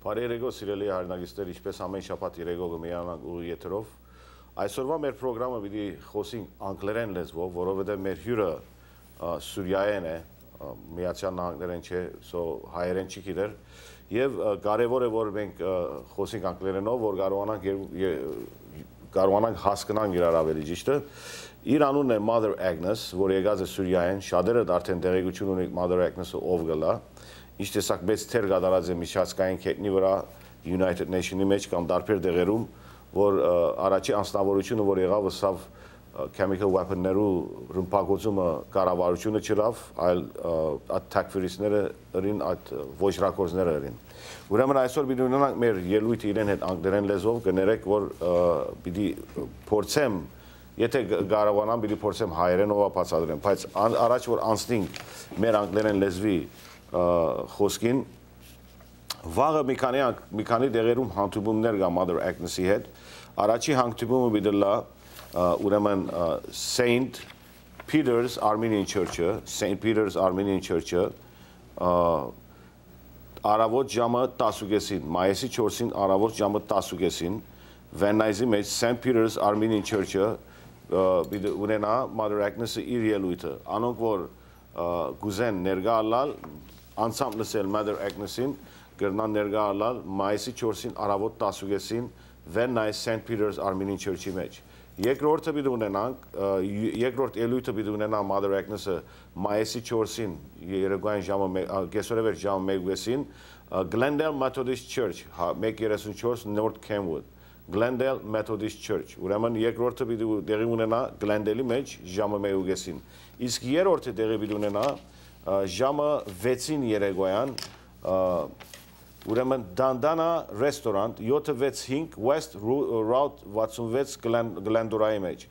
Բարերեգո սիրելի հայրենագիտներ, ինչպես ամեն շաբաթ երեգո կմիանանք ուղի եթերով։ Այսօրվա մեր պրոգրամը պիտի խոսենք անգլերեն լեզվով, որովհետև մեր հյուրը Սուրիայեն է, Միացյալ Նահանգներեն չէ, so հայերեն չի գիտեր, եւ կարեւոր է որ մենք խոսենք անգլերենով, որ կարողանանք հասկանալ իրար ավելի ճիշտ է։ Իր անունն է Mother Agnes, որ եկած է Սուրիայեն, շատերը արդեն տեղեկություն ունեն Mother Agnes-ը ով գլա։ Ինչ տեսակ մեծ թեր կատարած է միջազգային կետնի վրա United Nations-ի մեջ կամ տարբեր տեղերում, որ առաջի անձնավորությունը, որ եղավ սավ chemical weapon-ներու ռմբակոծումը կառավարությունը չրավ, այլ այդ թակֆիրիստները ըրին, այդ ոչրակորձները ըրին։ Ուրեմն այսօր պիտի ունենանք մեր ելույթը իրեն հետ անգլերեն լեզվով, կներեք, որ պիտի փորձեմ, եթե կարողանամ, պիտի փորձեմ հայերենով բացատրեմ, բայց առաջ որ անցնենք մեր անգլերեն լեզվի խոսքին վաղը մի քանի դեղերում հանդիպումներ կա Mother Agnes-ի հետ առաջի հանդիպումը պիտի լա ուրեմն Saint Peter's Armenian Church-ը Saint Peter's Armenian Church-ը առավոտ ժամը 10:30-ին մայիսի 4-ին առավոտ ժամը 10:30-ին Վենայզի մեջ Saint Peter's Armenian Church-ը պիտի ունենա Mother Agnes-ը իր ելույթը անոնք որ գուզեն ներկա ալալ անցամ լսել Mother Agnes-ին գրնան ներկա ալալ մայիսի 4-ին առավոտ 10:30-ին Վեննայ Saint Peter's Armenian Church-ի մեջ երկրորդը պիտի ունենանք երկրորդ ելույթը պիտի ունենա Mother Agnes-ը մայիսի 4-ին երեկոյան ժամը կեսօրևեր ժամը 1:30-ին Glendale Methodist Church 134 North Kenwood Glendale Methodist Church ուրեմն երկրորդը պիտի տեղի ունենա Glendale-ի մեջ ժամը 1:30-ին իսկ երրորդը տեղի պիտի ունենա ժամը 6-ին երեկոյան ուրեմն Dandana Restaurant 765 West Route 66 Glendora-ի մեջ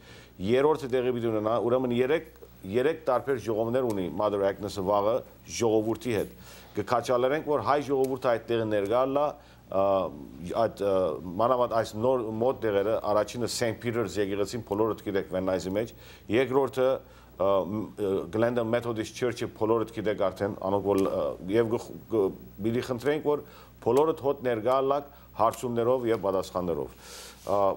երրորդը տեղի պիտի ունենա ուրեմն երեք տարբեր ժողովներ ունի Mother Agnes-ը վաղը ժողովրդի հետ կքաչալերենք որ հայ ժողովուրդը այդ տեղը ներկա լա այդ մանավանդ այս նոր մոտ տեղերը առաջինը Saint Peter's եկեղեցին բոլորդ գիտեք Վենայզի մեջ երկրորդը Glendale Methodist Church-ը բոլորդ գիտեք արդեն անոնք որ եւ բիլի խնդրենք որ բոլորդ հոտ ներկա լակ հարցումներով եւ պատասխաններով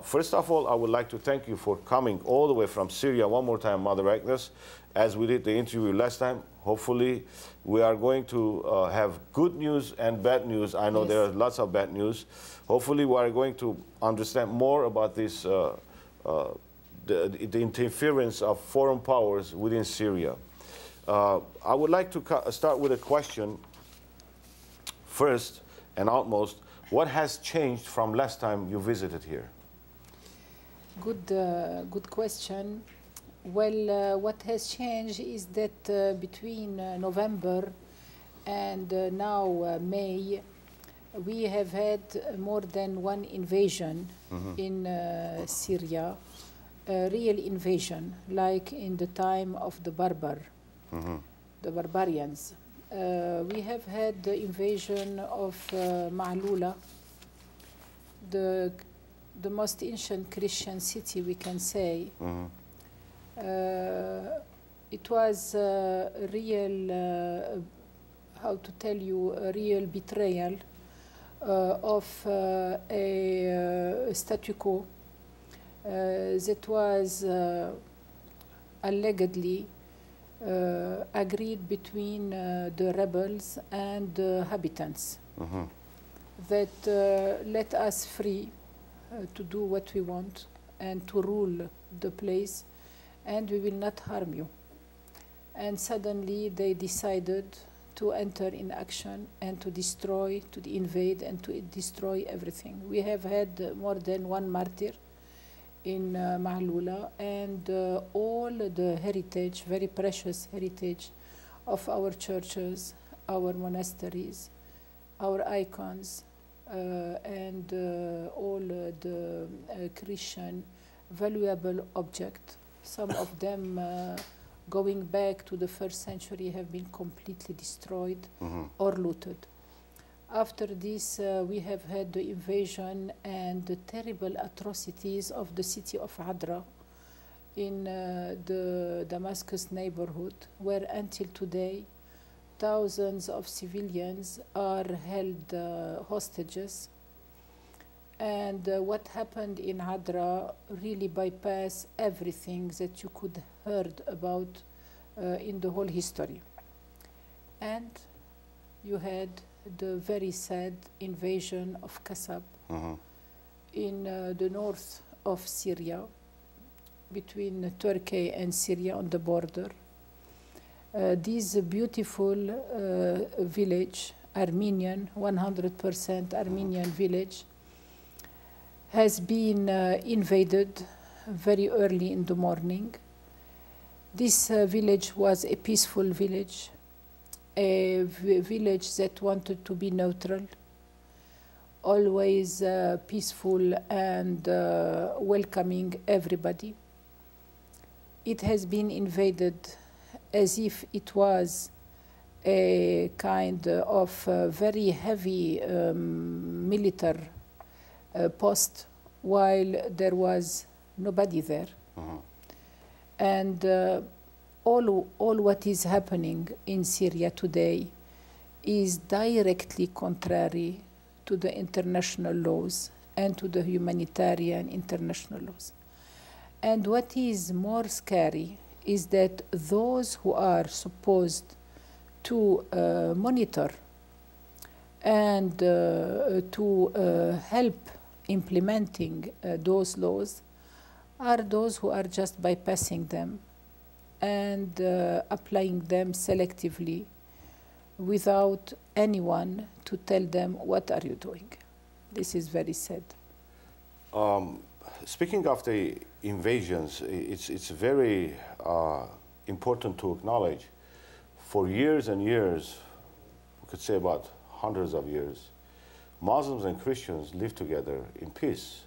First of all, I would like to thank you for coming all the way from Syria one more time, Mother Agnes, as we did the interview last time. Hopefully, we are going to have good news and bad news. I know there are lots of bad news. Hopefully, we are going to understand more about this, the interference of foreign powers within Syria. I would like to start with a question first and outmost. What has changed from last time you visited here? Good question. Well, what has changed is that between November and now May, we have had more than one invasion in Syria, a real invasion, like in the time of the the barbarians. We have had the invasion of Ma'lula, the most ancient Christian city, we can say. It was a real, how to tell you, a real betrayal of a statu quo that was allegedly agreed between the rebels and the habitants that let us free to do what we want and to rule the place, and we will not harm you. And suddenly they decided to enter in action and to destroy, to invade and to destroy everything. We have had more than one martyr in Ma'lula, and all the heritage, very precious heritage of our churches, our monasteries, our icons, and all the Christian valuable objects, some of them going back to the 1st century, have been completely destroyed or looted. After this, we have had the invasion and the terrible atrocities of the city of Adra in the Damascus neighborhood, where until today thousands of civilians are held hostages. And what happened in Hadra really bypassed everything that you could heard about in the whole history. And you had the very sad invasion of Kasab in the north of Syria, between Turkey and Syria on the border. This beautiful village, Armenian, 100% Armenian village, has been invaded very early in the morning. This village was a peaceful village, a village that wanted to be neutral, always peaceful and welcoming everybody. It has been invaded as if it was a kind of very heavy military post, while there was nobody there. And all what is happening in Syria today is directly contrary to the international laws and to the humanitarian international laws. And what is more scary is that those who are supposed to monitor and to help implementing those laws are those who are just bypassing them and applying them selectively without anyone to tell them, what are you doing? This is very sad. Speaking of the invasions, it's very important to acknowledge for years and years, we could say about hundreds of years, Muslims and Christians lived together in peace,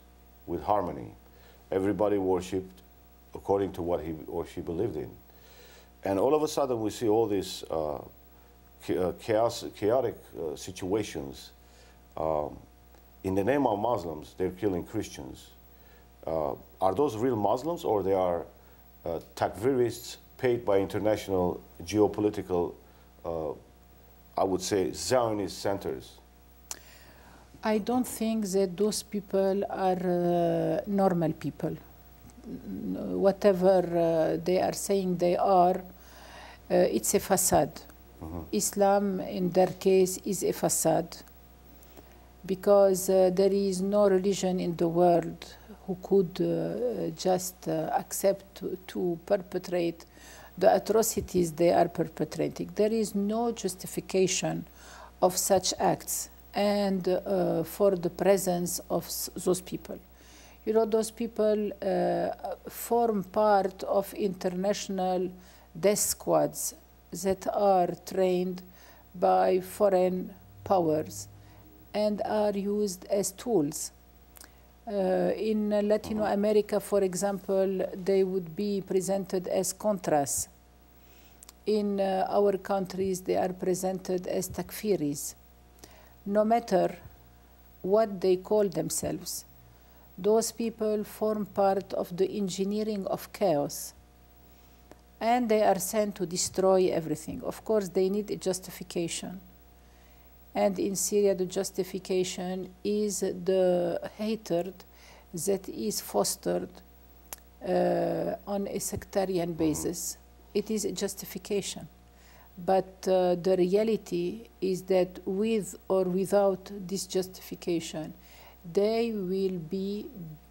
with harmony. Everybody worshipped according to what he or she believed in. And all of a sudden we see all these chaotic situations. In the name of Muslims, they're killing Christians. Are those real Muslims, or they are takfirists paid by international geopolitical, I would say, Zionist centers? I don't think that those people are normal people. Whatever they are saying they are, it's a facade. Islam, in their case, is a facade, because there is no religion in the world who could just accept to perpetrate the atrocities they are perpetrating. There is no justification of such acts and for the presence of those people. You know, those people form part of international death squads that are trained by foreign powers and are used as tools. In Latin America, for example, they would be presented as Contras. In our countries, they are presented as takfiris. No matter what they call themselves, those people form part of the engineering of chaos, and they are sent to destroy everything. Of course, they need a justification. And in Syria, the justification is the hatred that is fostered on a sectarian basis. It is a justification. But the reality is that with or without this justification, they will be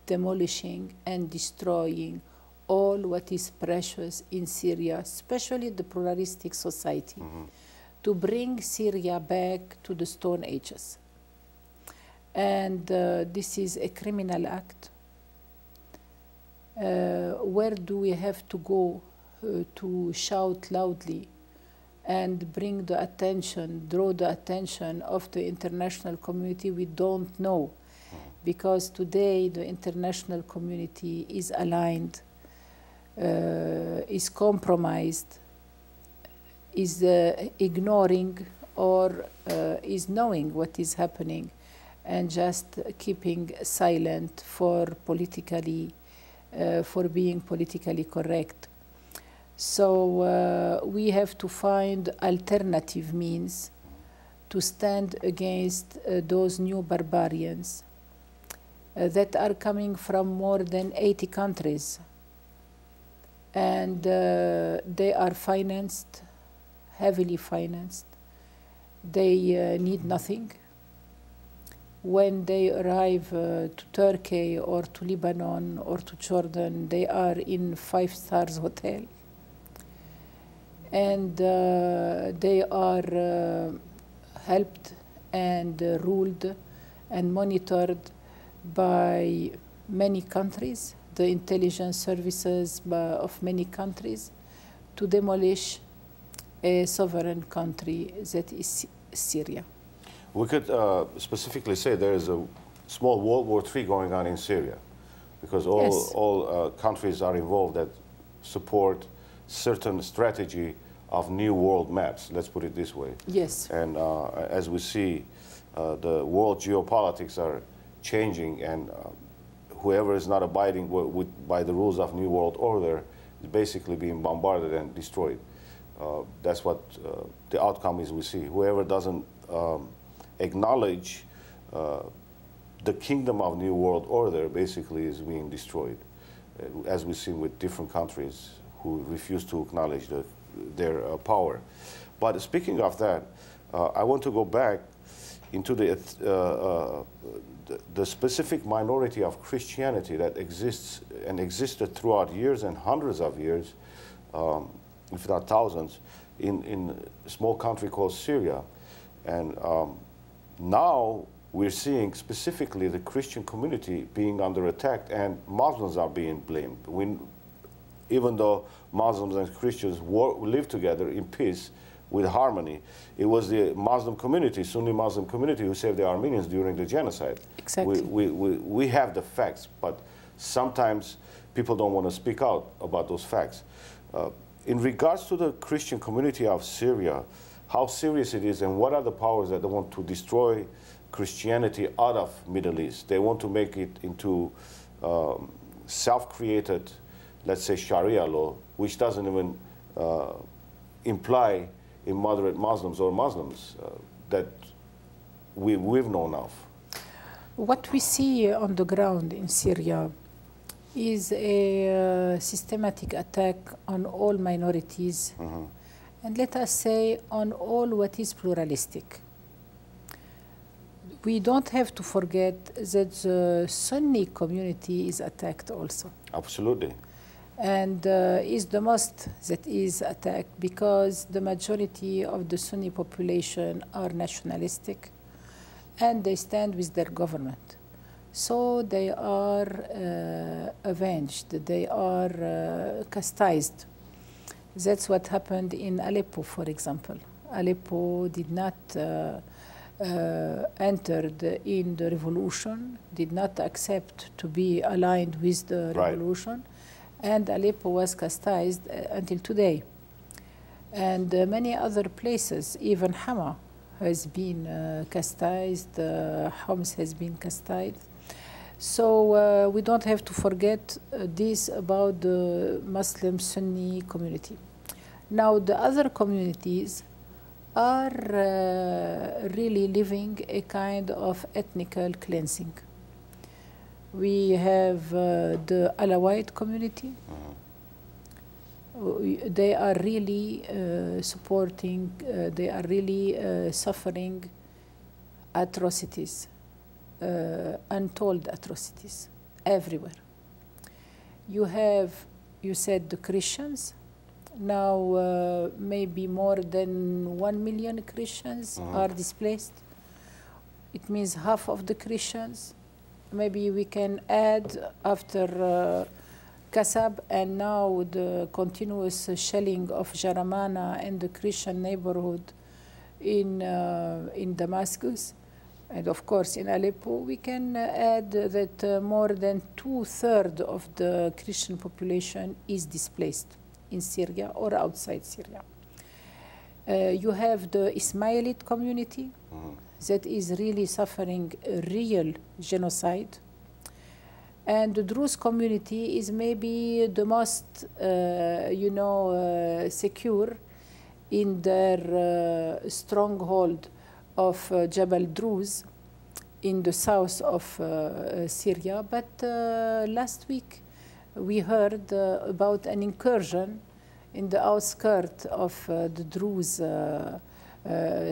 demolishing and destroying all what is precious in Syria, especially the pluralistic society, to bring Syria back to the Stone Ages. And this is a criminal act. Where do we have to go to shout loudly and bring the attention, draw the attention of the international community? We don't know, because today the international community is aligned, is compromised, is ignoring or is knowing what is happening and just keeping silent for being politically correct. So we have to find alternative means to stand against those new barbarians that are coming from more than 80 countries. And they are financed, heavily financed. They need nothing. When they arrive to Turkey or to Lebanon or to Jordan, they are in 5-star hotel. And they are helped and ruled and monitored by many countries, the intelligence services of many countries, to demolish a sovereign country that is Syria. We could specifically say there is a small World War III going on in Syria, because all countries are involved that support certain strategy of new world maps, let's put it this way. Yes. And as we see, the world geopolitics are changing, and whoever is not abiding by the rules of new world order is basically being bombarded and destroyed. That's what the outcome is we see. Whoever doesn't acknowledge the kingdom of new world order basically is being destroyed, as we've seen with different countries who refuse to acknowledge their power. But speaking of that, I want to go back into the specific minority of Christianity that exists and existed throughout years and hundreds of years, if not thousands, in a small country called Syria. And now we're seeing specifically the Christian community being under attack, and Muslims are being blamed. Even though Muslims and Christians live together in peace with harmony, it was the Muslim community, Sunni Muslim community, who saved the Armenians during the genocide. Exactly. We have the facts, but sometimes people don't want to speak out about those facts. In regards to the Christian community of Syria, how serious it is, and what are the powers that want to destroy Christianity out of Middle East? They want to make it into self-created, let's say, Sharia law, which doesn't even imply in moderate Muslims or Muslims that we've known of. What we see on the ground in Syria is a systematic attack on all minorities, and let us say on all what is pluralistic. We don't have to forget that the Sunni community is attacked also. Absolutely. And is the most that is attacked, because the majority of the Sunni population are nationalistic and they stand with their government. So they are avenged, they are chastised. That's what happened in Aleppo, for example. Aleppo did not entered in the revolution, did not accept to be aligned with the revolution, and Aleppo was chastised until today. And many other places, even Hama has been chastised, Homs has been chastised. So we don't have to forget this about the Muslim Sunni community. Now the other communities are really living a kind of ethnical cleansing. We have the Alawite community. They are really supporting, they are really suffering atrocities, untold atrocities everywhere. You have, you said, the Christians. Now maybe more than 1 million Christians are displaced. It means half of the Christians. Maybe we can add, after Kasab and now the continuous shelling of Jaramana and the Christian neighborhood in Damascus, and of course in Aleppo, we can add that more than 2/3 of the Christian population is displaced in Syria or outside Syria. You have the Ismailite community that is really suffering a real genocide. And the Druze community is maybe the most, secure in their stronghold of Jabal Druze in the south of Syria. But last week we heard about an incursion in the outskirts of the Druze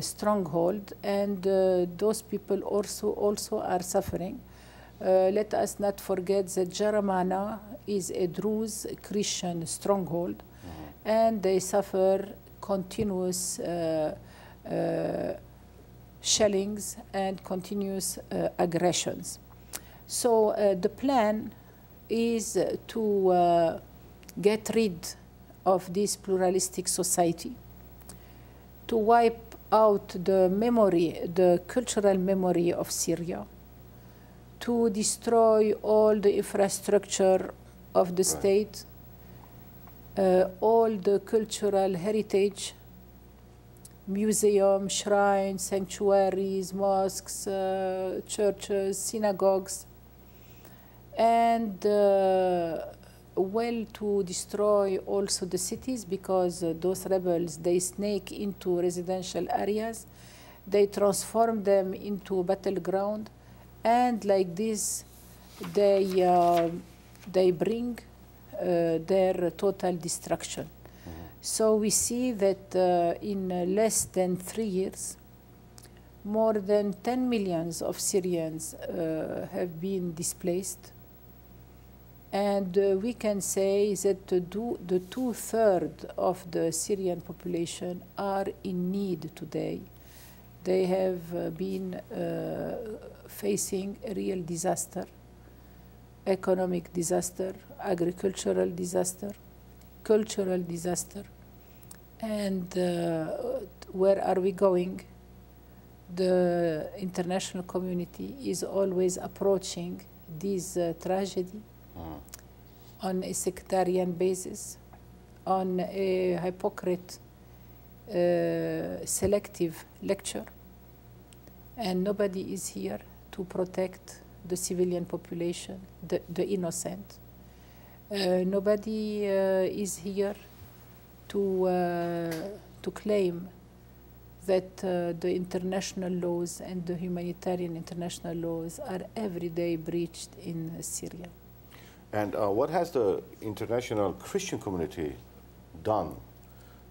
stronghold, and those people also are suffering. Let us not forget that Jaramana is a Druze Christian stronghold, and they suffer continuous shellings and continuous aggressions. So the plan is to get rid of this pluralistic society, to wipe out the memory, the cultural memory of Syria, to destroy all the infrastructure of the state, all the cultural heritage, museums, shrines, sanctuaries, mosques, churches, synagogues, and to destroy also the cities, because those rebels, they snake into residential areas, they transform them into battleground, and like this they bring their total destruction. So we see that in less than 3 years, more than 10 million of Syrians have been displaced. And we can say that the 2/3 of the Syrian population are in need today. They have been facing a real disaster, economic disaster, agricultural disaster, cultural disaster. And where are we going? The international community is always approaching this tragedy on a sectarian basis, on a hypocrite, selective lecture. And nobody is here to protect the civilian population, the innocent. Nobody is here to claim that the international laws and the humanitarian international laws are every day breached in Syria. And what has the international Christian community done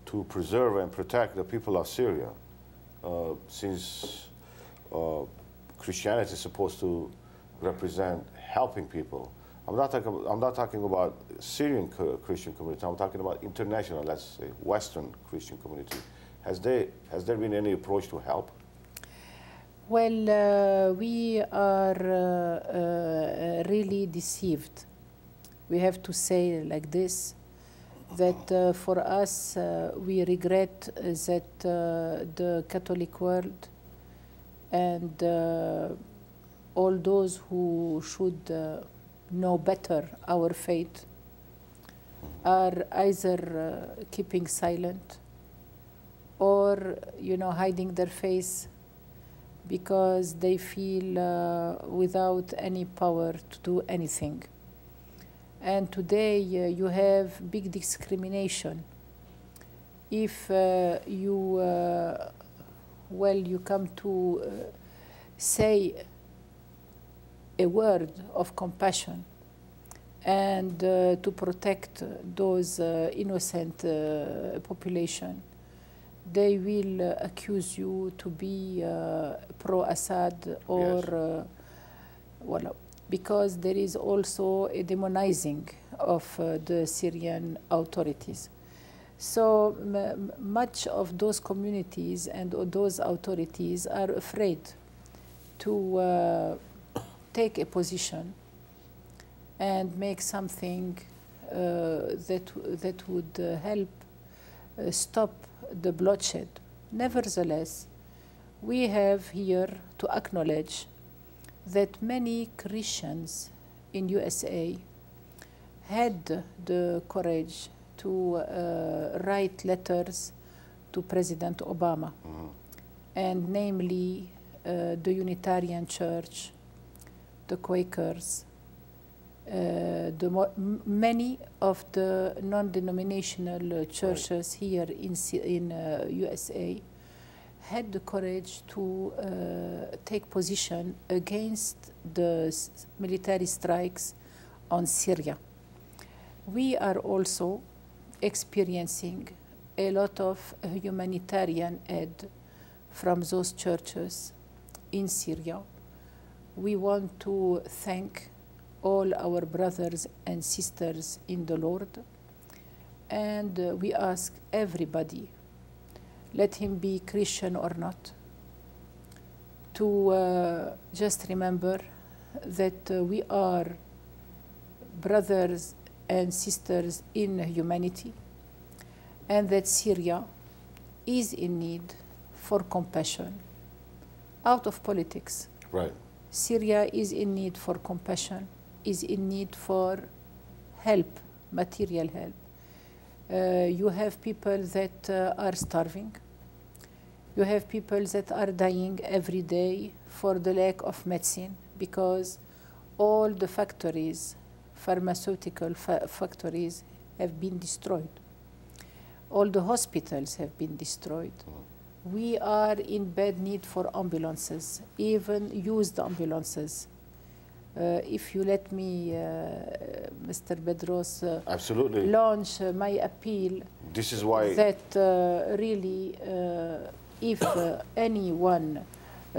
to preserve and protect the people of Syria, since Christianity is supposed to represent helping people? I'm not talking about Syrian Christian community. I'm talking about international, let's say, Western Christian community. Has there been any approach to help? Well, we are really deceived. We have to say like this, that for us, we regret that the Catholic world and all those who should know better our faith are either keeping silent or, hiding their face because they feel without any power to do anything. And today you have big discrimination. If you come to say a word of compassion and to protect those innocent population, they will accuse you to be pro-Assad or because there is also a demonizing of the Syrian authorities. So much of those communities and those authorities are afraid to take a position and make something that would help stop the bloodshed. Nevertheless, we have here to acknowledge that many Christians in USA had the courage to write letters to President Obama, and namely the Unitarian Church, the Quakers, Many of the non-denominational churches here in USA had the courage to take position against the military strikes on Syria. We are also experiencing a lot of humanitarian aid from those churches in Syria. We want to thank all our brothers and sisters in the Lord, and we ask everybody, let him be Christian or not, to just remember that we are brothers and sisters in humanity, and that Syria is in need for compassion out of politics. Right. Syria is in need for compassion, is in need for help, material help. You have people that are starving. You have people that are dying every day for the lack of medicine, because all the factories, pharmaceutical factories, have been destroyed. All the hospitals have been destroyed. We are in bad need for ambulances, even used ambulances. If you let me, Mr. Bedros, absolutely launch my appeal. This is why that really, if anyone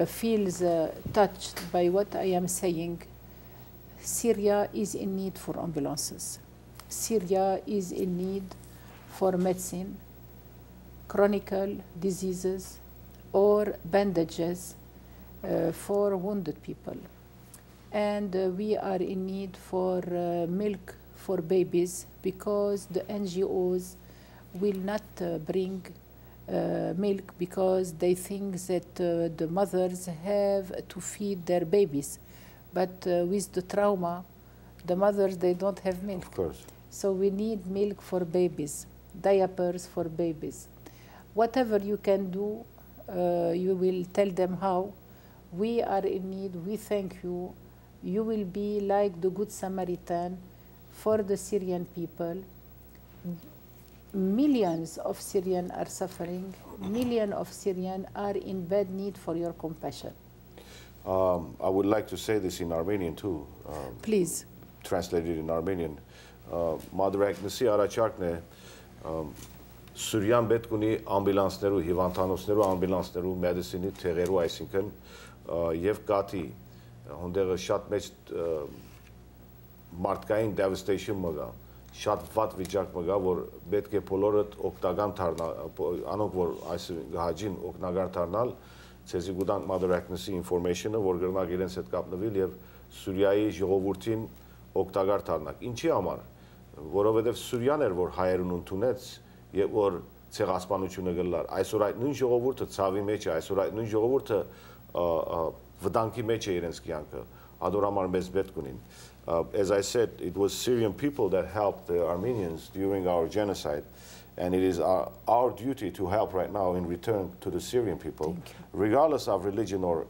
feels touched by what I am saying, Syria is in need for ambulances. Syria is in need for medicine, chronic diseases, or bandages for wounded people. And we are in need for milk for babies, because the NGOs will not bring milk because they think that the mothers have to feed their babies. But with the trauma, the mothers, they don't have milk. Of course. So we need milk for babies, diapers for babies. Whatever you can do, you will tell them how. We are in need, we thank you. You will be like the Good Samaritan for the Syrian people. Millions of Syrians are suffering. Millions of Syrians are in bad need for your compassion. I would like to say this in Armenian too. Please. Translated in Armenian. Mother Agnes-ի առաջարկն է Սուրյան պետք ունի ամբուլանսներու, հիվանդանոցներու, ամբուլանսներու, մեդիցինի թեղերու, այսինքն եւ կաթի հոնդեղը շատ մեծ մարդկային devastation մգա, շատ վատ վիճակ մգա, որ պետք է բոլորը օգտական դառնալ, անոնք որ այս հաջին օգնական դառնալ, ցեզի գուտանք Mother Agnes-ի information-ը, որ գրնակ իրենց հետ կապնվել եւ Սուրիայի ժողովրդին օգտակար դառնակ։ Ինչի համար? Որովհետեւ Սուրիան էր, որ հայերուն ընդունեց եւ որ ցեղասպանությունը գլար։ Այսօր այդ նույն ժողովուրդը ցավի մեջ է, այսօր այդ նույն ժողովուրդը վտանգի մեջ է իրենց կյանքը։ Ադորամար մեզ պետք ունին։ As I said, it was Syrian people that helped the Armenians during our genocide, and it is our duty to help right now in return to the Syrian people, regardless of religion or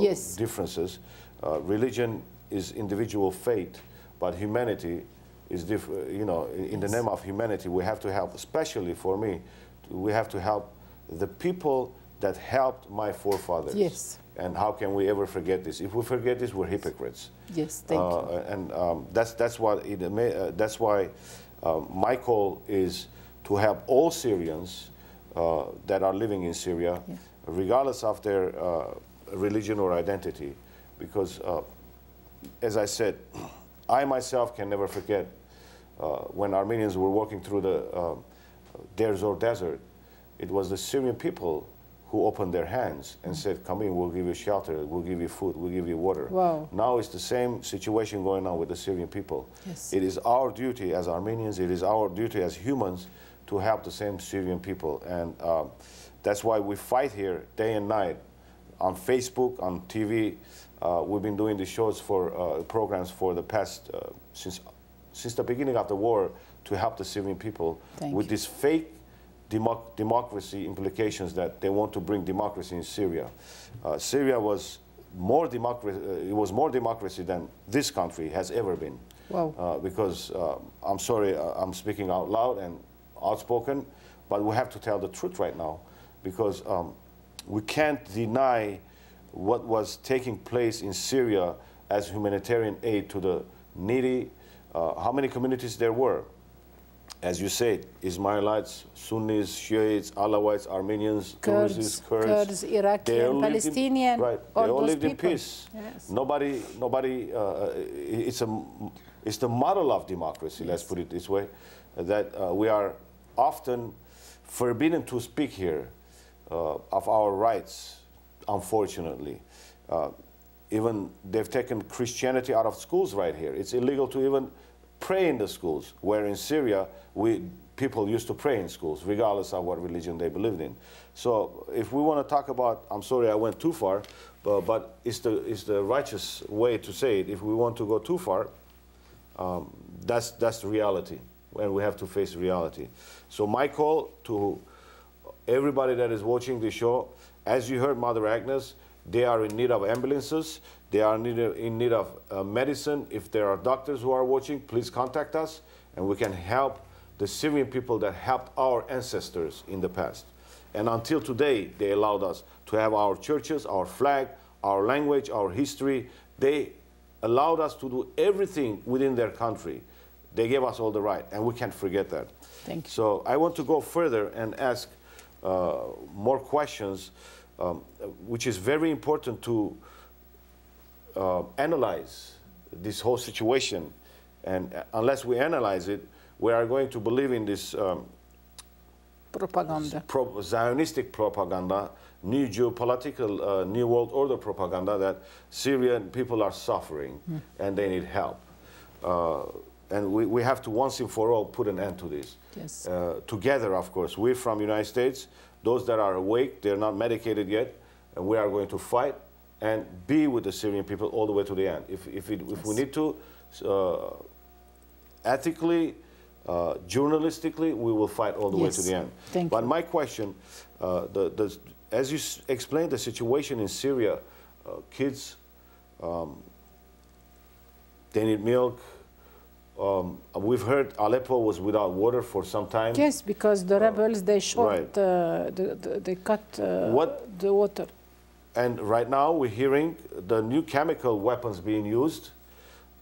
yes. differences. Religion is individual fate, but humanity is different. You know, in the name of humanity, we have to help. Especially for me, we have to help the people that helped my forefathers. Yes. And how can we ever forget this? If we forget this, we're hypocrites. Yes, thank you. And that's why my call is to help all Syrians that are living in Syria, yeah. regardless of their religion or identity, because as I said, I myself can never forget when Armenians were walking through the Deir Zor desert. It was the Syrian people who opened their hands and said, come in, we'll give you shelter, we'll give you food, we'll give you water. Wow. Now it's the same situation going on with the Syrian people. Yes. It is our duty as Armenians, it is our duty as humans to help the same Syrian people. And that's why we fight here day and night on Facebook, on TV. We've been doing these shows for programs for the past, since the beginning of the war, to help the Syrian people with this fake democracy implications that they want to bring democracy in Syria. Syria was more democracy, it was more democracy than this country has ever been. Wow. Because I'm sorry, I'm speaking out loud and outspoken, but we have to tell the truth right now, because we can't deny what was taking place in Syria as humanitarian aid to the needy. How many communities there were? As you said, Ismailites, Sunnis, Shiites, Alawites, Armenians, Kurds, Iraqi, Palestinian, right? They all lived in peace. Yes. Nobody. It's the model of democracy. Yes. Let's put it this way, that we are often forbidden to speak here of our rights. Unfortunately, even they've taken Christianity out of schools right here. It's illegal to even pray in the schools, where in Syria people used to pray in schools regardless of what religion they believed in. So if we want to talk about, I'm sorry I went too far, but it's the righteous way to say it. If we want to go too far, that's the reality, and we have to face reality. So my call to everybody that is watching the show, as you heard Mother Agnes, they are in need of ambulances. They are in need of medicine. If there are doctors who are watching, please contact us, and we can help the Syrian people that helped our ancestors in the past. And until today, they allowed us to have our churches, our flag, our language, our history. They allowed us to do everything within their country. They gave us all the right, and we can't forget that. Thank you. So I want to go further and ask more questions, which is very important to analyze this whole situation. And unless we analyze it, we are going to believe in this propaganda, Zionistic propaganda, new geopolitical, new world order propaganda, that Syrian people are suffering and they need help. And we have to once and for all put an end to this. Yes. Together, of course, we're from the United States. Those that are awake, they're not medicated yet, and we are going to fight and be with the Syrian people all the way to the end. If we need to, ethically, journalistically, we will fight all the way to the end. Thank but you. my question, as you explained the situation in Syria, kids, they need milk. We've heard Aleppo was without water for some time. Yes, because the rebels, they shot, right. They cut the water. And right now we're hearing the new chemical weapons being used,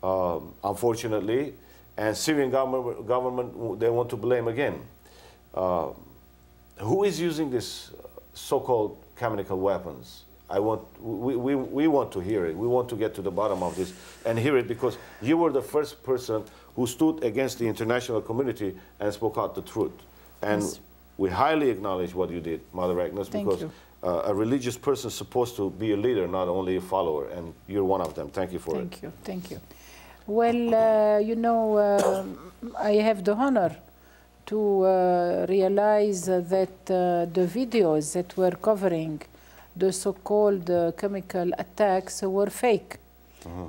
unfortunately, and Syrian government, they want to blame again. Who is using this so-called chemical weapons? We want to hear it. We want to get to the bottom of this and hear it, because you were the first person who stood against the international community and spoke out the truth. And yes. We highly acknowledge what you did, Mother Agnes, because a religious person is supposed to be a leader, not only a follower, and you're one of them. Thank you for it. Thank you, thank you. Well, you know, I have the honor to realize that the videos that were covering the so-called chemical attacks were fake.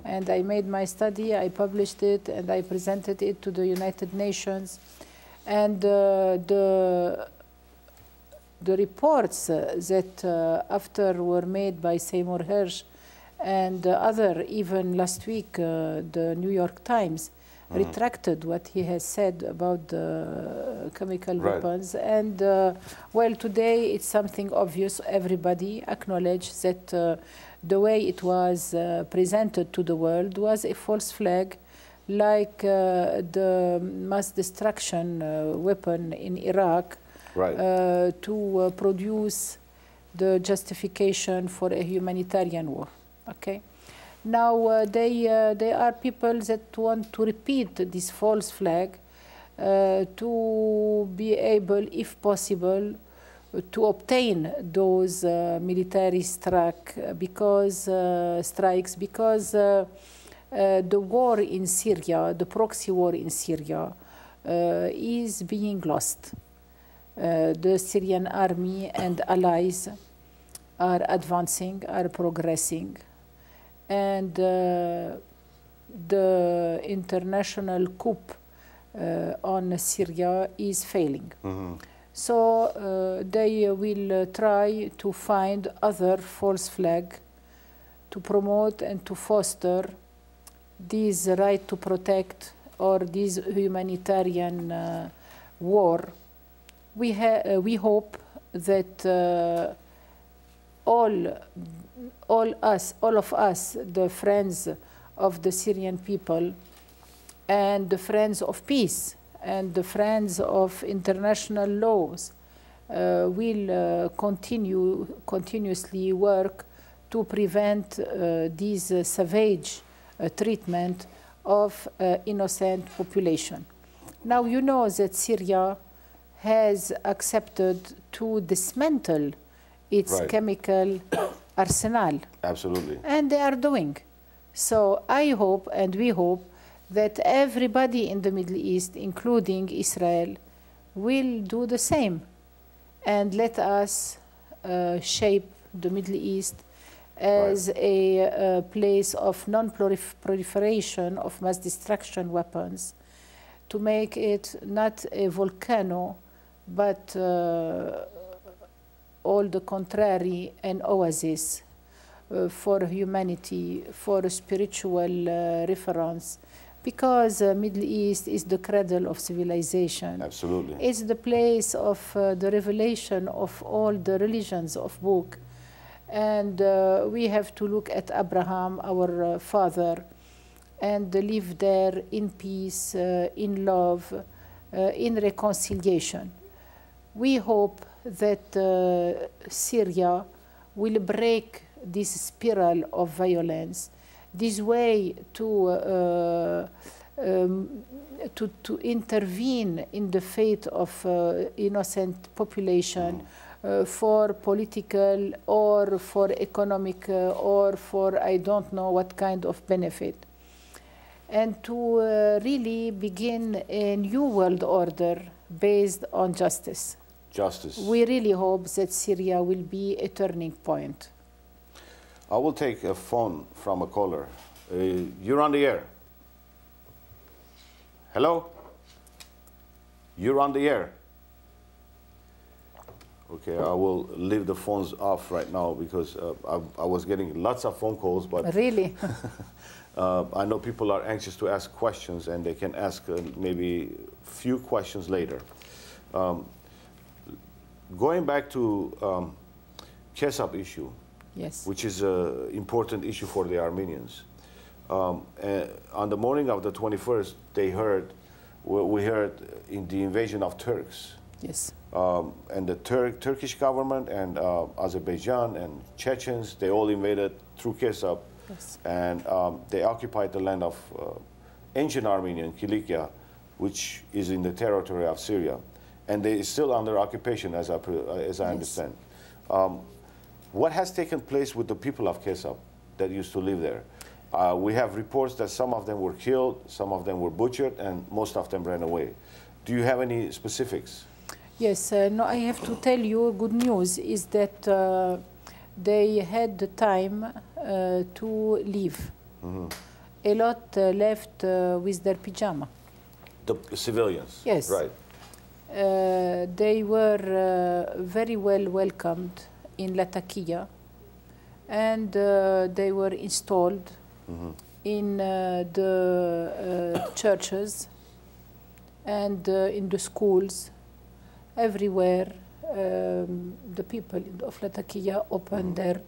And I made my study, I published it, and I presented it to the United Nations. And the reports that after were made by Seymour Hersh and other, even last week, the New York Times retracted what he has said about the chemical weapons. And well, today it's something obvious. Everybody acknowledges that the way it was presented to the world was a false flag, like the mass destruction weapon in Iraq, to produce the justification for a humanitarian war. Okay. Now they are people that want to repeat this false flag to be able, if possible, to obtain those military strikes because the war in Syria, the proxy war in Syria, is being lost. The Syrian army and allies are advancing, are progressing, and the international coup on Syria is failing. So they will try to find other false flag to promote and to foster this right to protect or this humanitarian war, we hope that all of us, the friends of the Syrian people, and the friends of peace, and the friends of international laws, will continuously work to prevent this savage treatment of innocent population. Now, you know that Syria has accepted to dismantle its chemical arsenal. Absolutely. And they are doing. So I hope, and we hope, that everybody in the Middle East, including Israel, will do the same. And let us shape the Middle East as a place of non-proliferation of mass destruction weapons, to make it not a volcano, but all the contrary, an oasis for humanity, for spiritual reference, because Middle East is the cradle of civilization. Absolutely. It's the place of the revelation of all the religions of book. And we have to look at Abraham, our father, and live there in peace, in love, in reconciliation. We hope that Syria will break this spiral of violence, this way to intervene in the fate of innocent population for political or for economic or for I don't know what kind of benefit, and to really begin a new world order based on justice. Justice. We really hope that Syria will be a turning point. I will take a phone from a caller. You're on the air. Hello? You're on the air. Okay, I will leave the phones off right now because I was getting lots of phone calls, but really, I know people are anxious to ask questions, and they can ask maybe a few questions later. Going back to Kesab issue, yes, which is an important issue for the Armenians. On the morning of the 21st, we heard in the invasion of Turks. yes. And the Turkish government and Azerbaijan and Chechens, they all invaded through Kesab. Yes. And they occupied the land of ancient Armenian, Kilikia, which is in the territory of Syria. And they are still under occupation, as I Yes. understand. What has taken place with the people of Kesab that used to live there? We have reports that some of them were killed, some of them were butchered, and most of them ran away. Do you have any specifics? Yes, no, I have to tell you, good news is that they had the time to leave. Mm-hmm. A lot left with their pyjama. The civilians? Yes. Right. They were very well welcomed in Latakia, and they were installed in the churches and in the schools. Everywhere, the people of Latakia opened their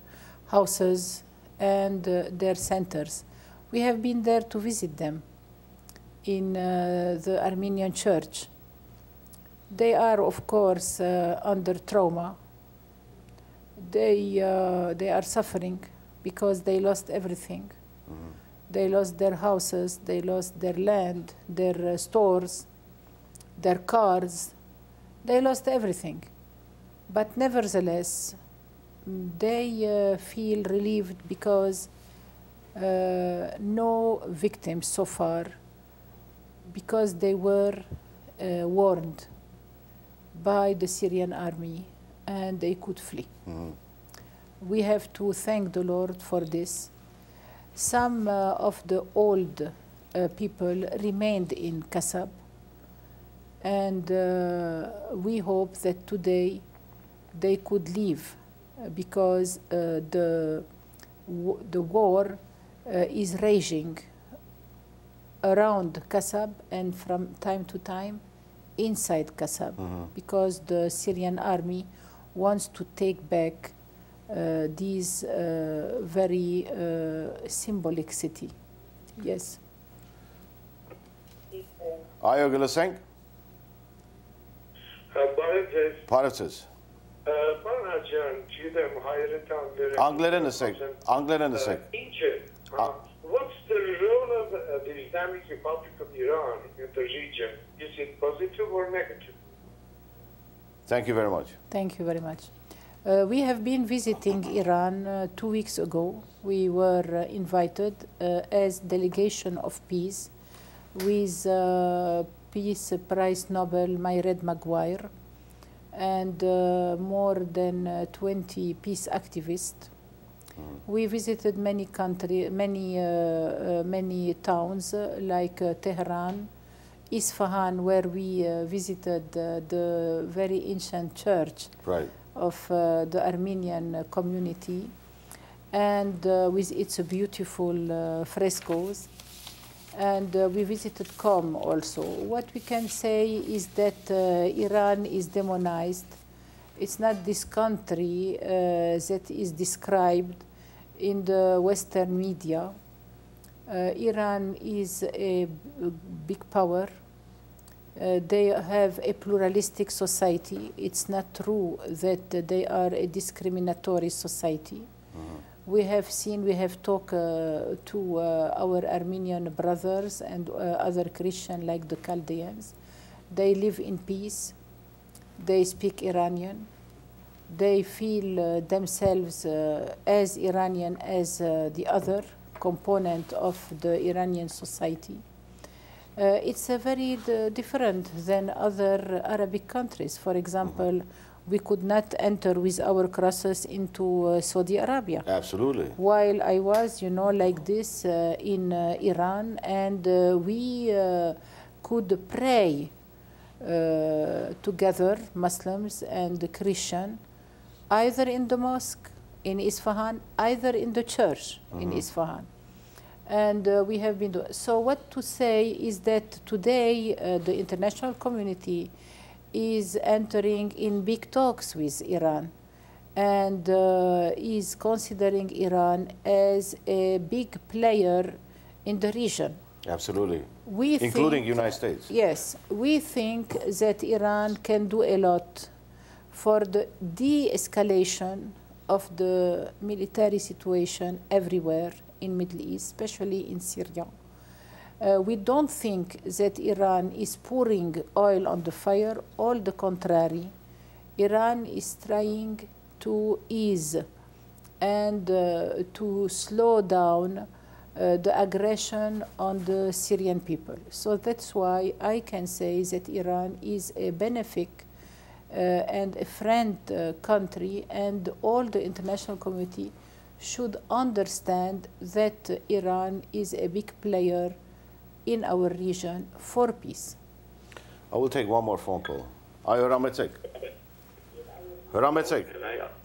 houses and their centers. We have been there to visit them in the Armenian church. They are, of course, under trauma. They are suffering because they lost everything. They lost their houses, they lost their land, their stores, their cars. They lost everything. But nevertheless, they feel relieved because no victims so far, because they were warned by the Syrian army and they could flee. We have to thank the Lord for this. Some of the old people remained in Kasab, and we hope that today they could leave because the war is raging around Kasab and from time to time inside Kasab, because the Syrian army wants to take back this very symbolic city. Yes. Ayo Güleseng? Parasız. Ben Hajian Cidem hayretan verin. Angle'den desek. What's the role of the Islamic Republic of Iran in the region? Is it positive or negative? Thank you very much. Thank you very much. We have been visiting Iran 2 weeks ago. We were invited as delegation of peace with Peace Prize Nobel Myred Maguire and more than 20 peace activists. We visited many many towns like Tehran, Isfahan, where we visited the very ancient church of the Armenian community, and with its beautiful frescoes. And we visited Qom also. What we can say is that Iran is demonized. It's not this country that is described in the Western media. Iran is a big power. They have a pluralistic society. It's not true that they are a discriminatory society. We have seen, we have talked to our Armenian brothers and other Christians like the Chaldeans. They live in peace. They speak Iranian. They feel themselves as Iranian as the other component of the Iranian society. It's very different than other Arabic countries. For example, we could not enter with our crosses into Saudi Arabia. Absolutely. While I was, like this in Iran, and we could pray together, Muslims and Christian, either in the mosque in Isfahan, either in the church in Isfahan. And we have been doing. So what to say is that today the international community is entering in big talks with Iran and is considering Iran as a big player in the region. Absolutely. Including United States. Yes. We think that Iran can do a lot for the de-escalation of the military situation everywhere in Middle East, especially in Syria. We don't think that Iran is pouring oil on the fire. All the contrary. Iran is trying to ease and to slow down the aggression on the Syrian people. So that's why I can say that Iran is a benefic and a friend country, and all the international community should understand that Iran is a big player in our region for peace. I will take one more phone call. Ayo Rametsek. Rametsek.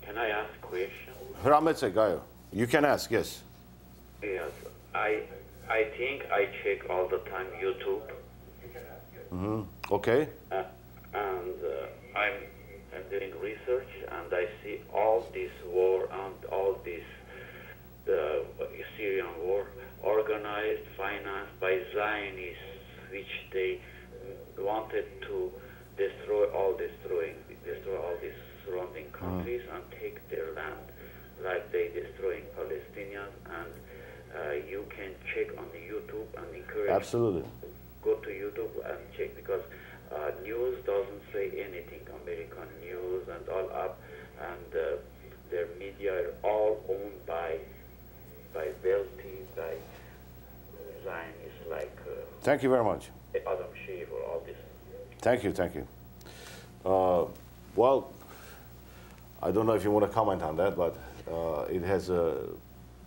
Can I ask a question? Rametsek, Ayo. You can ask, yes. Yes. I think I check all the time YouTube. Okay. And I'm doing research, and I see all this war and all this the Syrian war organized, financed by Zionists, which they wanted to destroy all these surrounding countries and take their land, like they destroying Palestinians. And you can check on the YouTube and encourage. Absolutely. Go to YouTube and check, because news doesn't say anything. American news and all up, and their media are all owned by wealthy, by Zionists like. Thank you very much. Adam Schiff or all this. Thank you, thank you. Well, I don't know if you want to comment on that, but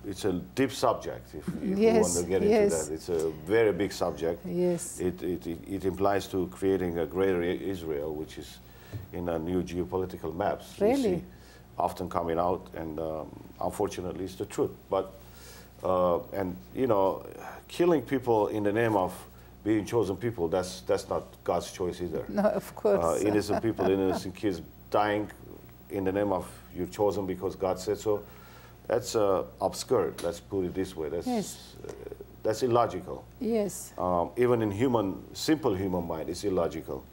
it's a deep subject. If you want to get into that, it's a very big subject. Yes. It implies to creating a greater Israel, which is in a new geopolitical maps. Really? We see often coming out, and unfortunately, it's the truth. But And, you know, killing people in the name of being chosen people, that's not God's choice either. No, of course. Innocent people, innocent kids dying in the name of you're chosen because God said so. That's absurd. Let's put it this way. That's, yes. That's illogical. Yes. Even in simple human mind, it's illogical.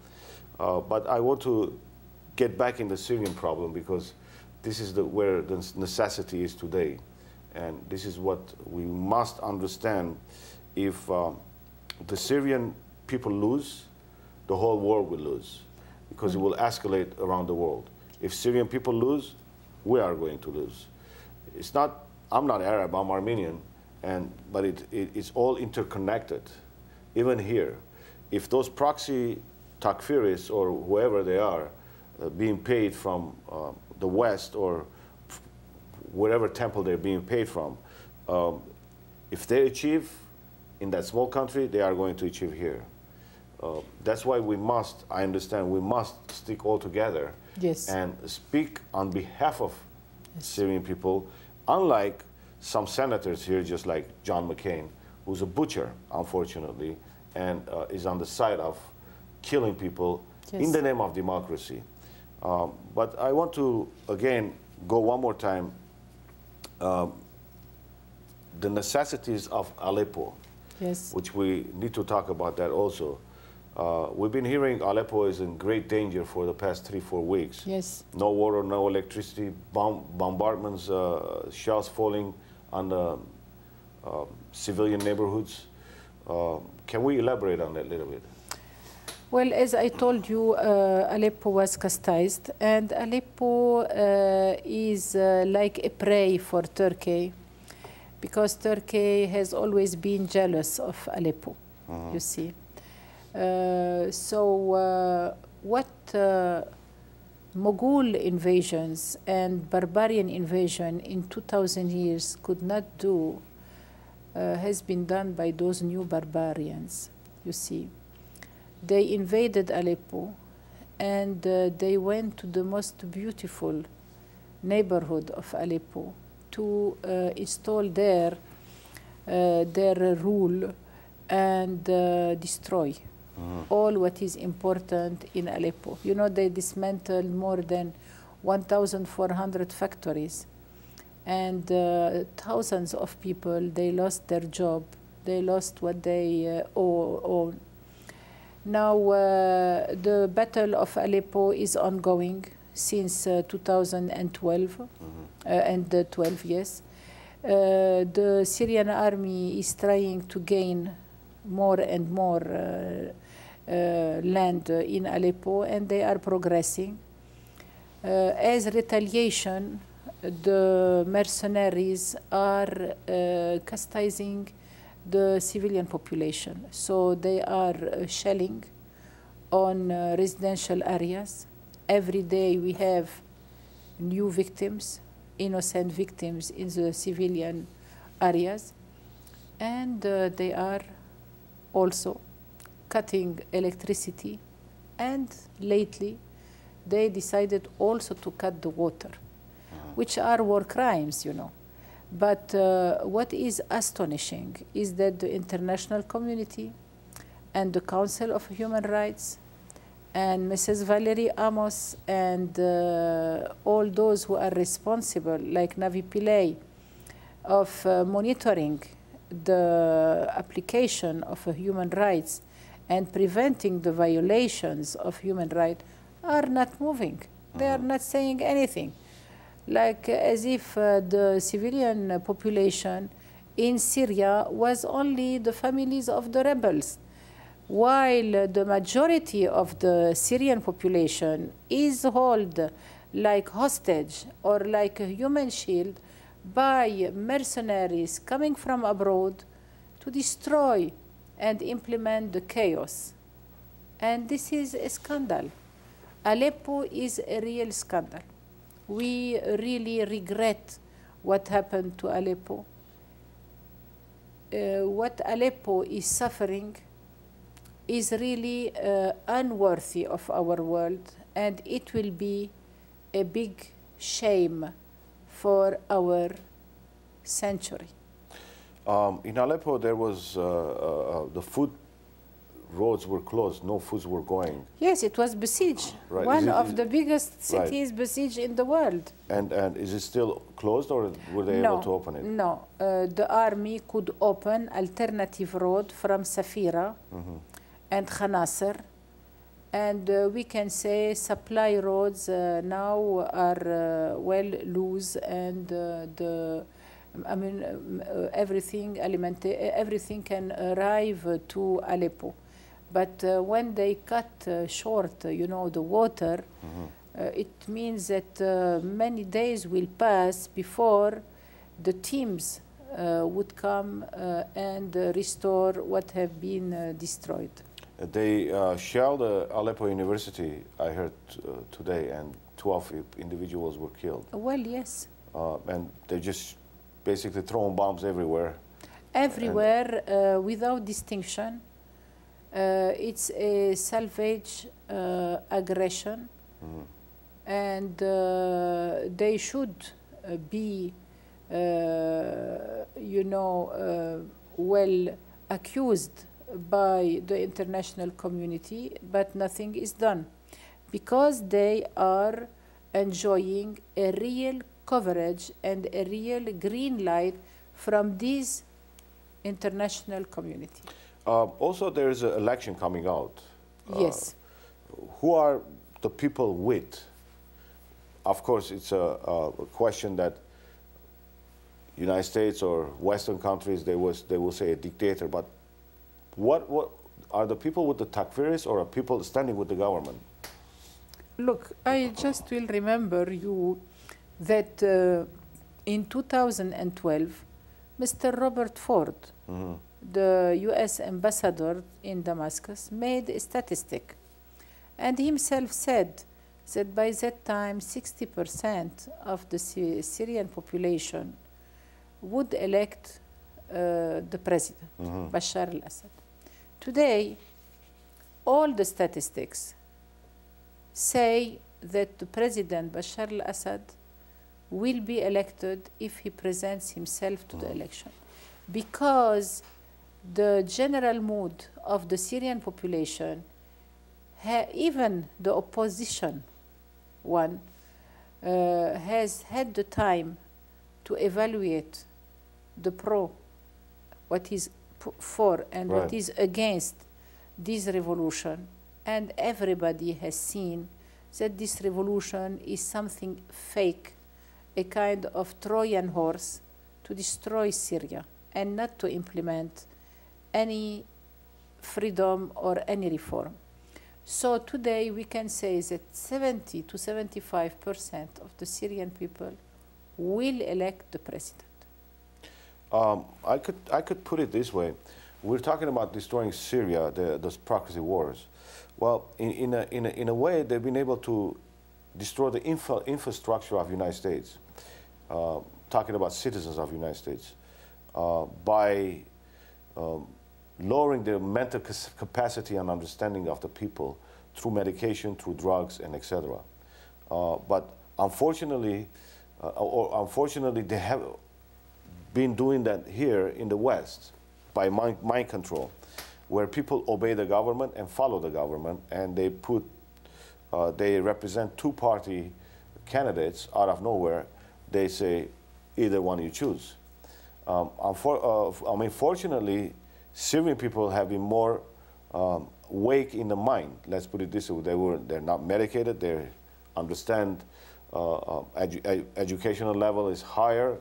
But I want to get back in the Syrian problem because this is where the necessity is today. And this is what we must understand. If the Syrian people lose, the whole world will lose because it will escalate around the world. If Syrian people lose, we are going to lose. It's not, I'm not Arab, I'm Armenian, but it's all interconnected, even here. If those proxy takfirists or whoever they are being paid from the West or wherever temple they're being paid from, if they achieve in that small country, they are going to achieve here. That's why we must, I understand, we must stick all together yes. and speak on behalf of yes. Syrian people, unlike some senators here, just like John McCain, who's a butcher, unfortunately, and is on the side of killing people yes. in the name of democracy. But I want to, again, go one more time, the necessities of Aleppo, yes. which we need to talk about that also. We've been hearing Aleppo is in great danger for the past 3-4 weeks. Yes. No water, no electricity, bombardments, shells falling on the civilian neighborhoods. Can we elaborate on that a little bit? Well, as I told you, Aleppo was chastised, and Aleppo is like a prey for Turkey, because Turkey has always been jealous of Aleppo, you see. What Mughal invasions and barbarian invasion in 2,000 years could not do has been done by those new barbarians, you see. They invaded Aleppo, and they went to the most beautiful neighborhood of Aleppo to install their rule and destroy all what is important in Aleppo. You know, they dismantled more than 1,400 factories, and thousands of people, they lost their job, they lost what they own. Now, the Battle of Aleppo is ongoing since 2012, and 12, yes. The Syrian army is trying to gain more and more land in Aleppo, and they are progressing. As retaliation, the mercenaries are chastising the civilian population. So they are shelling on residential areas. Every day we have new victims, innocent victims in the civilian areas. And they are also cutting electricity. And lately, they decided also to cut the water, which are war crimes, you know. But what is astonishing is that the international community and the Council of Human Rights and Mrs. Valerie Amos and all those who are responsible, like Navi Pillay, of monitoring the application of human rights and preventing the violations of human rights, are not moving. They are not saying anything. Like as if the civilian population in Syria was only the families of the rebels, while the majority of the Syrian population is held like hostage or like a human shield by mercenaries coming from abroad to destroy and implement the chaos. And this is a scandal. Aleppo is a real scandal. We really regret what happened to Aleppo. What Aleppo is suffering is really unworthy of our world, and it will be a big shame for our century. In Aleppo, there was the food roads were closed. No foods were going. Yes, it was besieged. Right. One of the biggest Right. cities besieged in the world. And is it still closed, or were they able to open it? No, the army could open alternative road from Safira and Khanasser, and we can say supply roads now are well loose, and everything can arrive to Aleppo. But when they cut short, the water, it means that many days will pass before the teams would come and restore what have been destroyed. They shelled Aleppo University, I heard today, and 12 individuals were killed. Well, yes. And they just basically throwing bombs everywhere. Everywhere, without distinction. It's a salvage aggression, and they should be, well accused by the international community, but nothing is done because they are enjoying a real coverage and a real green light from this international community. Also, there is an election coming out. Yes. Who are the people with? Of course, it's a question that United States or Western countries, they will say a dictator, but what are the people with the Takfiris, or are people standing with the government? Look, I just will remember you that in 2012, Mr. Robert Ford, the U.S. ambassador in Damascus, made a statistic, and himself said that by that time 60% of the Syrian population would elect the president, Bashar al-Assad. Today, all the statistics say that the president Bashar al-Assad will be elected if he presents himself to the election, because the general mood of the Syrian population, even the opposition one, has had the time to evaluate the what is for and Right. what is against this revolution, and everybody has seen that this revolution is something fake, a kind of Trojan horse to destroy Syria and not to implement any freedom or any reform. So today we can say that 70 to 75% of the Syrian people will elect the president. I could put it this way: we're talking about destroying Syria, those proxy wars. Well, in a way, they've been able to destroy the infrastructure of the United States. Talking about citizens of the United States by lowering the mental capacity and understanding of the people through medication, through drugs, and etc. But unfortunately, they have been doing that here in the West by mind control, where people obey the government and follow the government, and they represent two-party candidates out of nowhere. They say, either one you choose. Fortunately, Syrian people have been more awake in the mind. Let's put it this way: they're not medicated. They understand educational level is higher.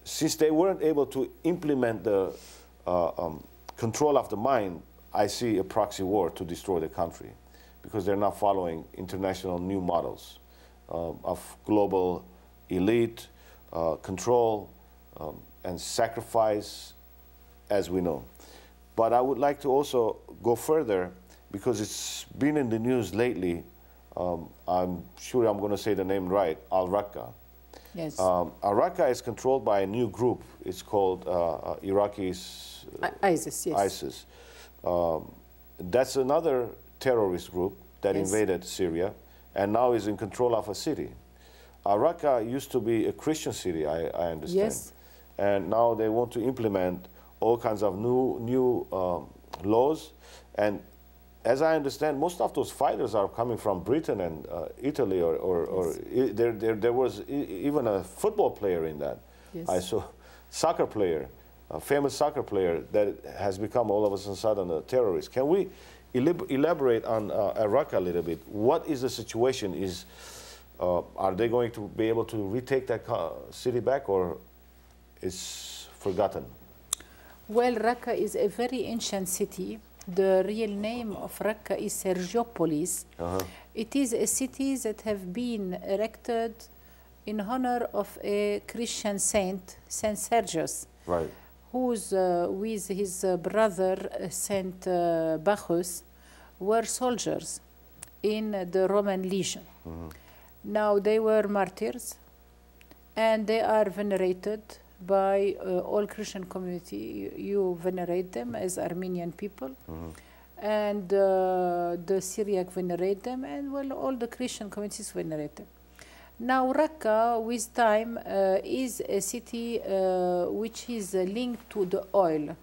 Since they weren't able to implement the control of the mind, I see a proxy war to destroy the country, because they're not following international new models of global elite control and sacrifice, as we know. But I would like to also go further, because it's been in the news lately. I'm sure I'm going to say the name right, Al-Raqqa. Yes. Al-Raqqa is controlled by a new group. It's called Iraqis. ISIS, yes. ISIS. That's another terrorist group that invaded Syria and now is in control of a city. Al-Raqqa used to be a Christian city, I understand. Yes. and now they want to implement all kinds of new laws. And as I understand, most of those fighters are coming from Britain and Italy, or there was even a football player in that. Yes. I saw soccer player, a famous soccer player that has become all of a sudden a terrorist. Can we elaborate on Raqqa a little bit? What is the situation? Are they going to be able to retake that city back, or is forgotten? Well, Raqqa is a very ancient city. The real name of Raqqa is Sergiopolis. It is a city that have been erected in honor of a Christian saint, Saint Sergius, right, who's with his brother Saint Bacchus were soldiers in the Roman legion. Now they were martyrs, and they are venerated by all Christian community. You venerate them as Armenian people, and the Syriac venerate them, and well, all the Christian communities venerate them. Now Raqqa, with time, is a city which is linked to the oil,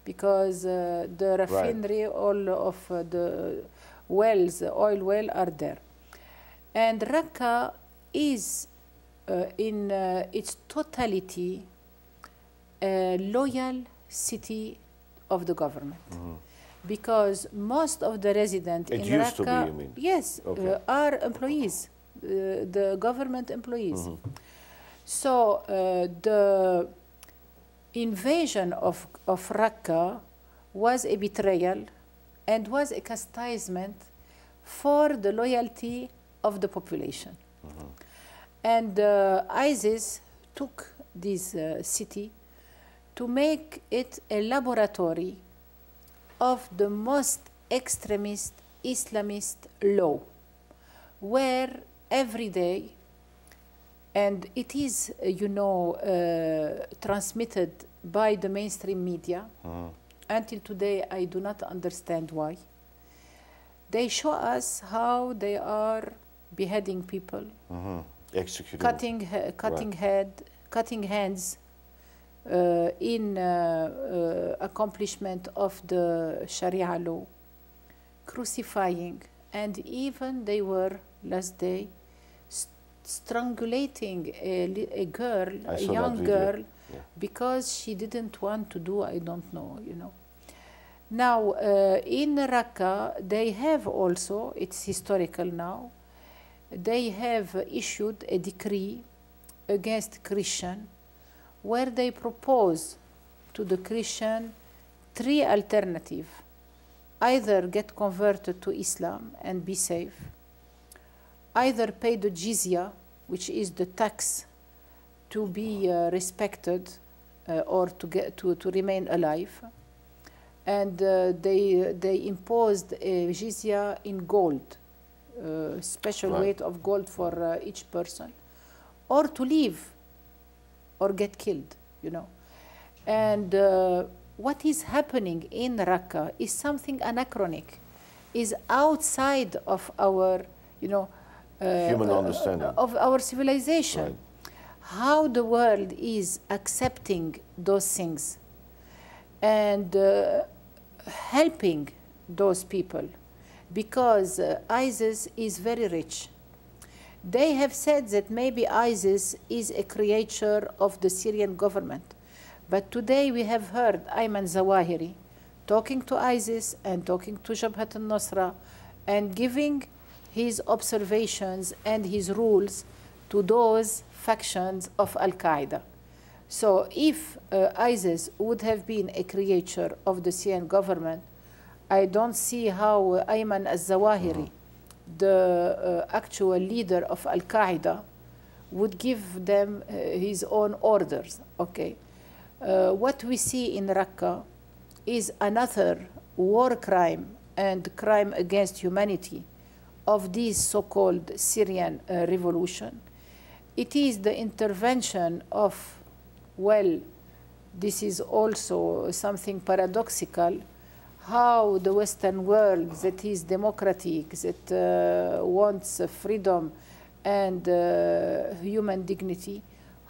because the refinery, all of the wells, oil well, are there. And Raqqa is in its totality a loyal city of the government, because most of the residents in Raqqa, you mean? Yes, are employees, the government employees. So the invasion of Raqqa was a betrayal and was a chastisement for the loyalty of the population. And ISIS took this city to make it a laboratory of the most extremist Islamist law, where every day, and it is, transmitted by the mainstream media. Until today, I do not understand why. They show us how they are beheading people, executing, cutting hands in accomplishment of the Sharia law, crucifying, and even they were last day strangulating a girl, a young girl, because she didn't want to do, I don't know, Now, in Raqqa, they have also, it's historical now, they have issued a decree against Christian, where they propose to the Christian 3 alternatives: either get converted to Islam and be safe, either pay the jizya, which is the tax to be respected or to remain alive, and they imposed a jizya in gold, special weight of gold for each person, or to leave or get killed, And what is happening in Raqqa is something anachronic, is outside of our, human understanding of our civilization. How the world is accepting those things and helping those people, because ISIS is very rich. They have said that maybe ISIS is a creature of the Syrian government. But today we have heard Ayman Zawahiri talking to ISIS and talking to Jabhat al-Nusra and giving his observations and his rules to those factions of Al-Qaeda. So if ISIS would have been a creature of the Syrian government, I don't see how Ayman al-Zawahiri, the actual leader of Al-Qaeda, would give them his own orders. What we see in Raqqa is another war crime and crime against humanity of this so-called Syrian revolution. It is the intervention of, well, this is also something paradoxical, how the Western world that is democratic, that wants freedom and human dignity,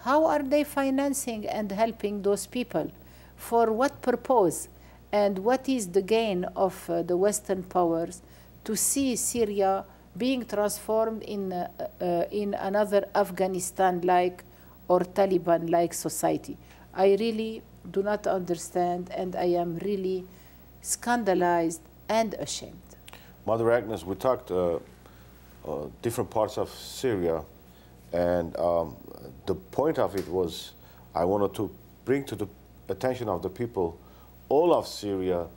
How are they financing and helping those people? For what purpose? And what is the gain of the Western powers to see Syria being transformed in another Afghanistan-like or Taliban-like society? I really do not understand, and I am really scandalized and ashamed. Mother Agnes, we talked different parts of Syria, and the point of it was I wanted to bring to the attention of the people all of Syria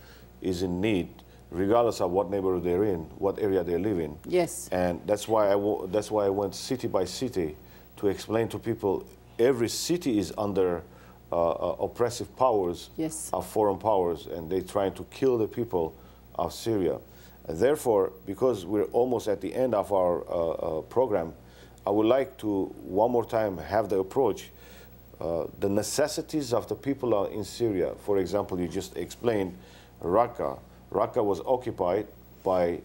is in need, regardless of what neighborhood they're in, what area they live in. Yes. And that's why I went city by city to explain to people every city is under oppressive powers, yes, of foreign powers, and they're trying to kill the people of Syria. And therefore, because we're almost at the end of our program, I would like to one more time have the approach the necessities of the people in Syria. For example, you just explained Raqqa. Raqqa was occupied by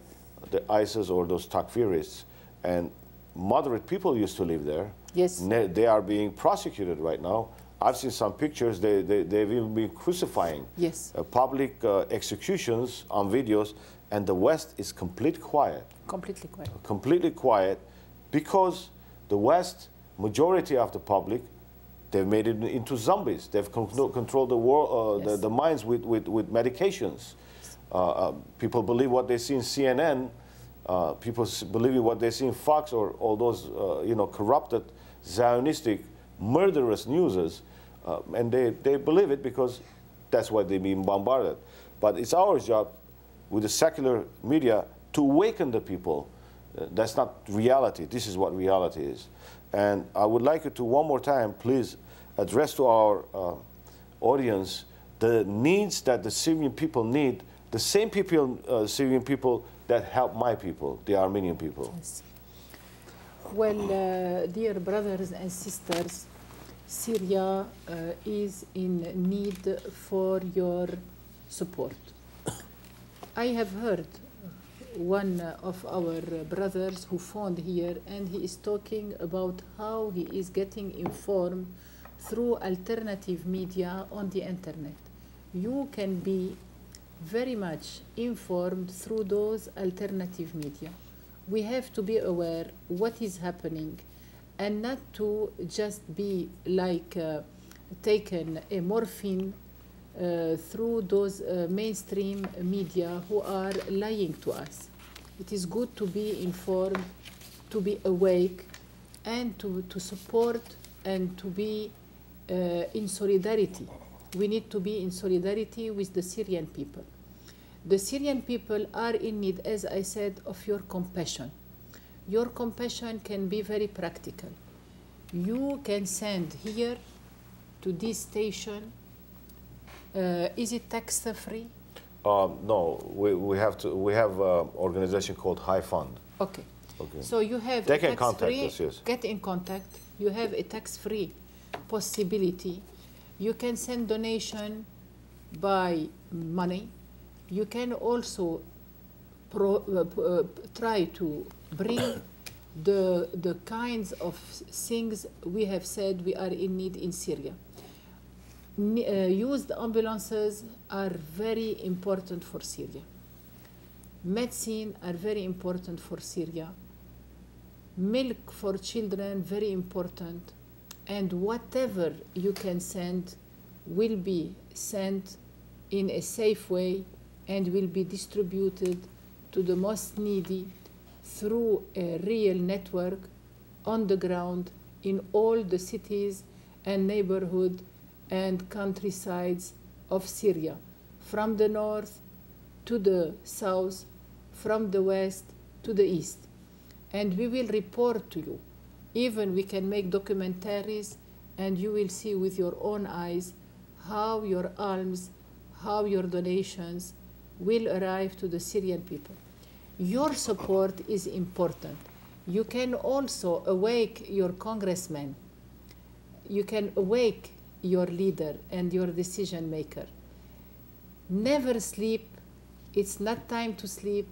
the ISIS or those Takfirists, and moderate people used to live there. Yes. They are being prosecuted right now. I've seen some pictures, they've even been crucifying. Yes. Public executions on videos, and the West is completely quiet. Completely quiet. Completely quiet, because the West, majority of the public, they've made it into zombies. They've controlled the world, yes, the minds with medications. People believe what they see in CNN. People believe what they see in Fox or all those, corrupted, Zionistic, murderous newses, and they believe it because that's why they're being bombarded. But it's our job with the secular media to awaken the people. That's not reality. This is what reality is. And I would like you to, one more time, please address to our audience the needs that the Syrian people need, the same people, Syrian people that help my people, the Armenian people. Yes. Well, dear brothers and sisters, Syria is in need for your support. I have heard one of our brothers who phoned here, and he is talking about how he is getting informed through alternative media on the internet. You can be very much informed through those alternative media. We have to be aware what is happening and not to just be like taken a morphine through those mainstream media who are lying to us. It is good to be informed, to be awake, and to support and to be in solidarity. We need to be in solidarity with the Syrian people. The Syrian people are in need, as I said, of your compassion. Your compassion can be very practical. You can send here to this station. Is it tax-free? No, we have an organization called High Fund. Okay. Okay. So you have they can contact us, yes. Get in contact. You have a tax-free possibility. You can send donation by money. You can also try to bring the kinds of things we have said we are in need in Syria. Used ambulances are very important for Syria. Medicine are very important for Syria. Milk for children, very important. And whatever you can send will be sent in a safe way and will be distributed to the most needy through a real network on the ground in all the cities and neighborhoods and countrysides of Syria, from the north to the south, from the west to the east. And we will report to you. Even we can make documentaries, and you will see with your own eyes how your alms, how your donations will arrive to the Syrian people. Your support is important. You can also awake your congressman. You can awake your leader and your decision maker. Never sleep. It's not time to sleep.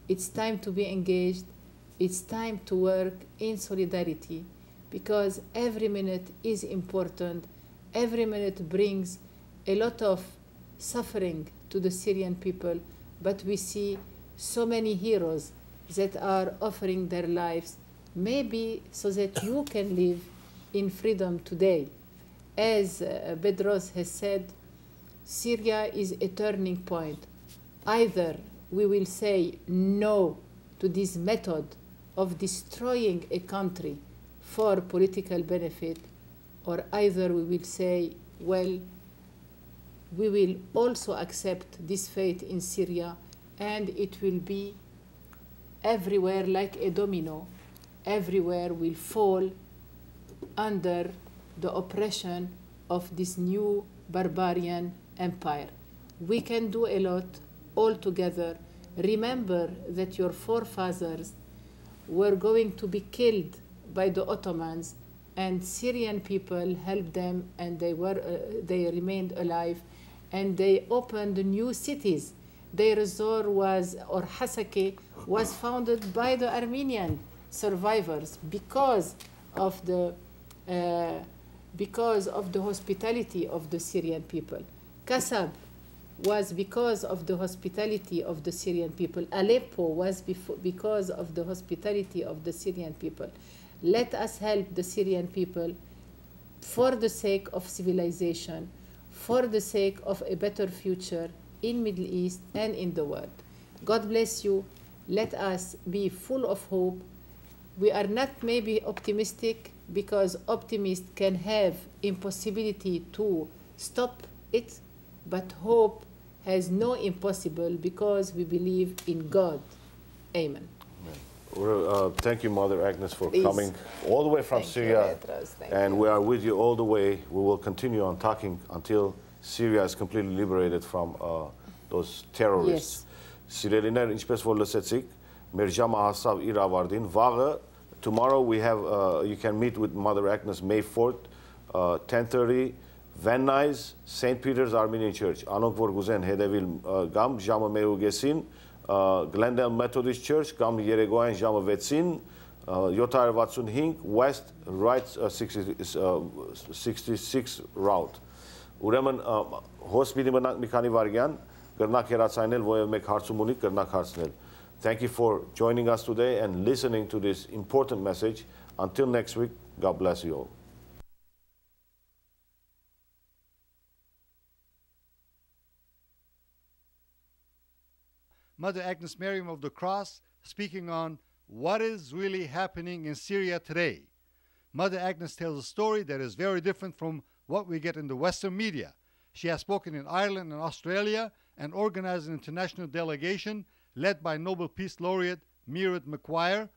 It's time to be engaged. It's time to work in solidarity because every minute is important. Every minute brings a lot of suffering to the Syrian people, but we see so many heroes that are offering their lives, maybe so that you can live in freedom today. As Bedros has said, Syria is a turning point. Either we will say no to this method of destroying a country for political benefit, or either we will say, well, we will also accept this fate in Syria, and it will be everywhere like a domino. Everywhere will fall under the oppression of this new barbarian empire. We can do a lot all together. Remember that your forefathers were going to be killed by the Ottomans, and Syrian people helped them, and they remained alive, and they opened new cities. Deir ez-Zor or Hasake was founded by the Armenian survivors because of the hospitality of the Syrian people. Kasab was because of the hospitality of the Syrian people. Aleppo was because of the hospitality of the Syrian people. Let us help the Syrian people for the sake of civilization, for the sake of a better future in Middle East and in the world. God bless you. Let us be full of hope. We are not maybe optimistic, because optimists can have impossibility to stop it, but hope has no impossible because we believe in God. Amen. Thank you, Mother Agnes, for coming all the way from Syria. And we are with you all the way. We will continue on talking until Syria is completely liberated from those terrorists. Սիրելիներ, ինչպես որ լսեցիք, մեր ժամը հասավ իր ավարտին. Վաղը, tomorrow we have, you can meet with Mother Agnes May 4th, 10:30, Van Nuys, St. Peter's Armenian Church. Անոնք որ գուզեն հետևիլ գամ ժամը 1:30, Glendale Methodist Church կամ երեկոյան ժամը 6-ին, 765 West Right 66 Route. Ուրեմն հոսպիտի մնանք մի քանի վայրկյան, կրնակ հեռացանել, որև մեկ հարցում ունի, կրնակ հարցնել. Thank you for joining us today and listening to this important message. Until next week, God bless you all. Mother Agnes Mariam of the Cross, speaking on what is really happening in Syria today. Mother Agnes tells a story that is very different from what we get in the Western media. She has spoken in Ireland and Australia and organized an international delegation led by Nobel Peace Laureate Mairead Macguire,